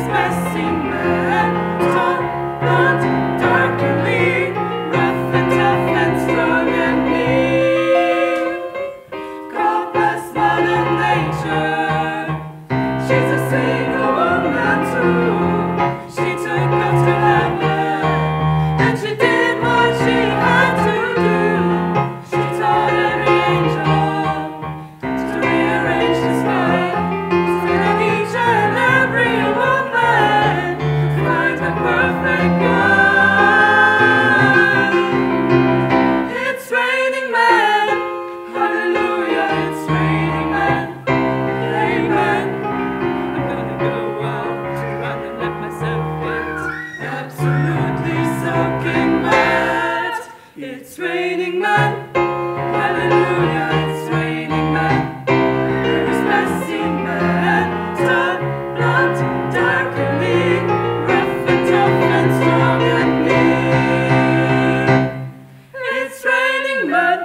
messy man, tall, blonde, dark and lean, rough and tough and strong and mean. God bless Mother Nature, she's a single woman too. She took us to heaven, and she did what she had to do. She taught every angel to rearrange the sky, so that each and every woman could find the perfect guy. It's raining men, hallelujah, it's raining men, amen. I'm gonna go out to run and let myself get absolutely soaking wet. It's raining men, hallelujah, it's raining men. There's messy men, tall, blonde, dark and lean, rough and tough and strong and mean. It's raining men.